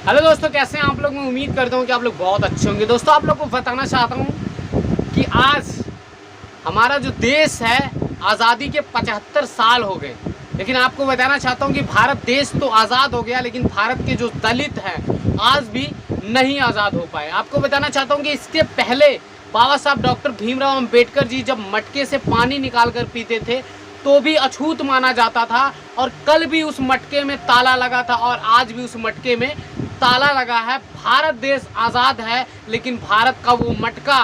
Hello दोस्तों, कैसे हैं आप लोग। मैं उम्मीद करता हूँ कि आप लोग बहुत अच्छे होंगे। दोस्तों, आप लोग को बताना चाहता हूँ कि आज हमारा जो देश है आज़ादी के 75 साल हो गए। लेकिन आपको बताना चाहता हूँ कि भारत देश तो आज़ाद हो गया, लेकिन भारत के जो दलित हैं आज भी नहीं आज़ाद हो पाए। आपको बताना चाहता हूँ कि इसके पहले बाबा साहब डॉक्टर भीमराव अम्बेडकर जी जब मटके से पानी निकाल कर पीते थे तो भी अछूत माना जाता था, और कल भी उस मटके में ताला लगा था और आज भी उस मटके में ताला लगा है। भारत देश आज़ाद है, लेकिन भारत का वो मटका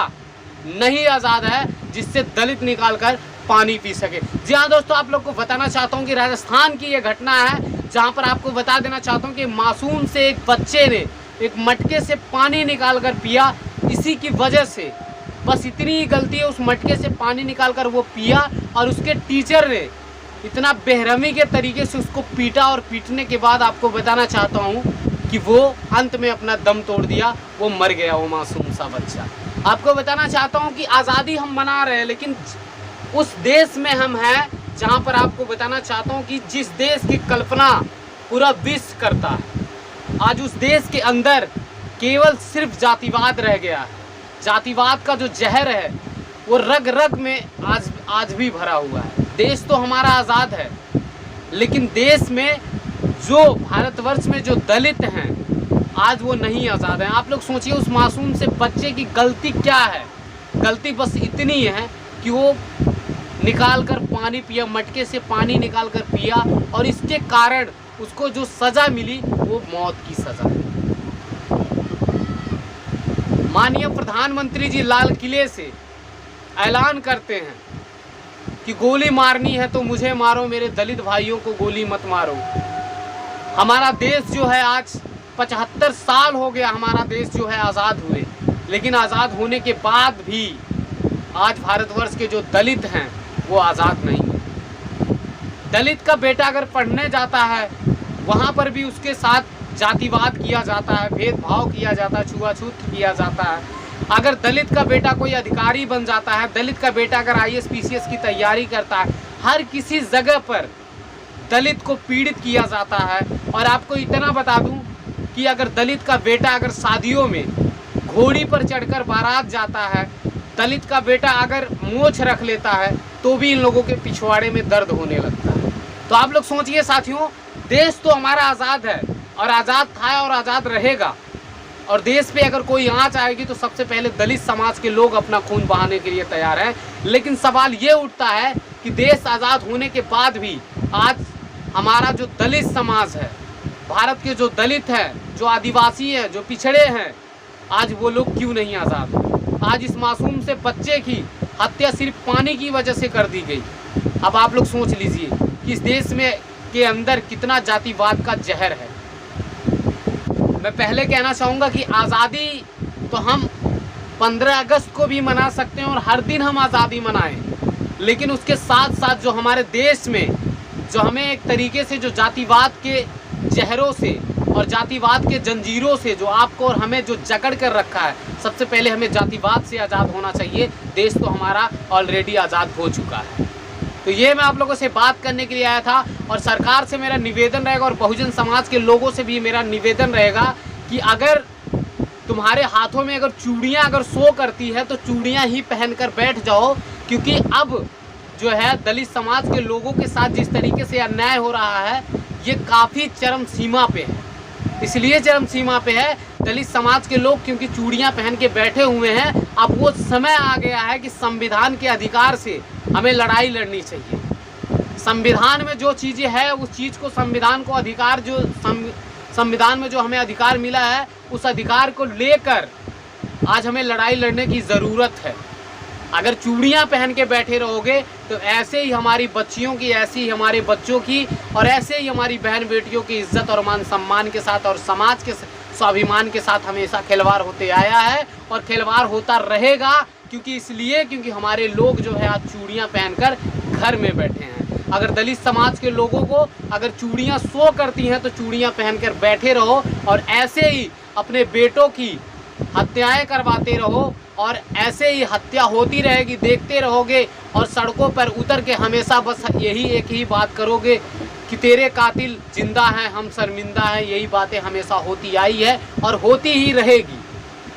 नहीं आज़ाद है जिससे दलित निकाल कर पानी पी सके। जी हाँ दोस्तों, आप लोग को बताना चाहता हूँ कि राजस्थान की ये घटना है, जहाँ पर आपको बता देना चाहता हूँ कि मासूम से एक बच्चे ने एक मटके से पानी निकाल कर पिया। इसी की वजह से बस इतनी ही गलती है, उस मटके से पानी निकाल कर वो पिया और उसके टीचर ने इतना बेरहमी के तरीके से उसको पीटा, और पीटने के बाद आपको बताना चाहता हूँ कि वो अंत में अपना दम तोड़ दिया, वो मर गया, वो मासूम सा बच्चा। आपको बताना चाहता हूँ कि आज़ादी हम मना रहे हैं, लेकिन उस देश में हम हैं जहाँ पर आपको बताना चाहता हूँ कि जिस देश की कल्पना पूरा विश्व करता है, आज उस देश के अंदर केवल सिर्फ जातिवाद रह गया है। जातिवाद का जो जहर है वो रग रग में आज भी भरा हुआ है। देश तो हमारा आज़ाद है, लेकिन देश में जो भारतवर्ष में जो दलित हैं आज वो नहीं आज़ाद हैं। आप लोग सोचिए, उस मासूम से बच्चे की गलती क्या है। गलती बस इतनी है कि वो निकाल कर पानी पिया, मटके से पानी निकाल कर पिया, और इसके कारण उसको जो सज़ा मिली वो मौत की सज़ा है। माननीय प्रधानमंत्री जी लाल किले से ऐलान करते हैं कि गोली मारनी है तो मुझे मारो, मेरे दलित भाइयों को गोली मत मारो। हमारा देश जो है आज 75 साल हो गया, हमारा देश जो है आज़ाद हुए, लेकिन आज़ाद होने के बाद भी आज भारतवर्ष के जो दलित हैं वो आज़ाद नहीं है। दलित का बेटा अगर पढ़ने जाता है वहाँ पर भी उसके साथ जातिवाद किया जाता है, भेदभाव किया जाता है, छुआछूत किया जाता है। अगर दलित का बेटा कोई अधिकारी बन जाता है, दलित का बेटा अगर IAS PCS की तैयारी करता है, हर किसी जगह पर दलित को पीड़ित किया जाता है। और आपको इतना बता दूं कि अगर दलित का बेटा अगर शादियों में घोड़ी पर चढ़कर बारात जाता है, दलित का बेटा अगर मोछ रख लेता है, तो भी इन लोगों के पिछवाड़े में दर्द होने लगता है। तो आप लोग सोचिए साथियों, देश तो हमारा आज़ाद है और आज़ाद था और आज़ाद रहेगा, और देश पे अगर कोई आँच आएगी तो सबसे पहले दलित समाज के लोग अपना खून बहाने के लिए तैयार हैं। लेकिन सवाल ये उठता है कि देश आज़ाद होने के बाद भी आज हमारा जो दलित समाज है, भारत के जो दलित हैं, जो आदिवासी हैं, जो पिछड़े हैं, आज वो लोग क्यों नहीं आज़ाद। आज इस मासूम से बच्चे की हत्या सिर्फ पानी की वजह से कर दी गई। अब आप लोग सोच लीजिए कि इस देश में के अंदर कितना जातिवाद का जहर है। मैं पहले कहना चाहूँगा कि आज़ादी तो हम 15 अगस्त को भी मना सकते हैं और हर दिन हम आज़ादी मनाएं, लेकिन उसके साथ साथ जो हमारे देश में जो हमें एक तरीके से जो जातिवाद के जहरों से और जातिवाद के जंजीरों से जो आपको और हमें जो जकड़ कर रखा है, सबसे पहले हमें जातिवाद से आज़ाद होना चाहिए। देश तो हमारा ऑलरेडी आज़ाद हो चुका है। तो ये मैं आप लोगों से बात करने के लिए आया था, और सरकार से मेरा निवेदन रहेगा और बहुजन समाज के लोगों से भी मेरा निवेदन रहेगा कि अगर तुम्हारे हाथों में अगर चूड़ियाँ अगर शो करती है तो चूड़ियाँ ही पहनकर बैठ जाओ, क्योंकि अब जो है दलित समाज के लोगों के साथ जिस तरीके से अन्याय हो रहा है ये काफ़ी चरम सीमा पे है। इसलिए चरम सीमा पे है दलित समाज के लोग, क्योंकि चूड़ियाँ पहन के बैठे हुए हैं। अब वो समय आ गया है कि संविधान के अधिकार से हमें लड़ाई लड़नी चाहिए। संविधान में जो चीज़ें हैं उस चीज़ को, संविधान को अधिकार जो संविधान में जो हमें अधिकार मिला है उस अधिकार को लेकर आज हमें लड़ाई लड़ने की ज़रूरत है। अगर चूड़ियाँ पहन के बैठे रहोगे तो ऐसे ही हमारी बच्चियों की, ऐसे ही हमारे बच्चों की, और ऐसे ही हमारी बहन बेटियों की इज्जत और मान सम्मान के साथ और समाज के स्वाभिमान के साथ हमेशा खिलवाड़ होते आया है और खिलवाड़ होता रहेगा। क्योंकि हमारे लोग जो है आज चूड़ियाँ पहनकर घर में बैठे हैं। अगर दलित समाज के लोगों को अगर चूड़ियाँ शो करती हैं तो चूड़ियाँ पहनकर बैठे रहो और ऐसे ही अपने बेटों की हत्याएं करवाते रहो, और ऐसे ही हत्या होती रहेगी, देखते रहोगे, और सड़कों पर उतर के हमेशा बस यही एक ही बात करोगे कि तेरे कातिल जिंदा हैं, हम शर्मिंदा हैं, यही बातें हमेशा होती आई है और होती ही रहेगी।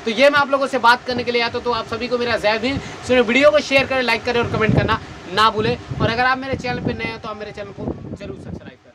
तो ये मैं आप लोगों से बात करने के लिए आता हूँ। तो आप सभी को मेरा जय भीम। सुनिए, वीडियो को शेयर करें, लाइक करें और कमेंट करना ना भूलें। और अगर आप मेरे चैनल पर नए हैं तो आप मेरे चैनल को जरूर सब्सक्राइब करें।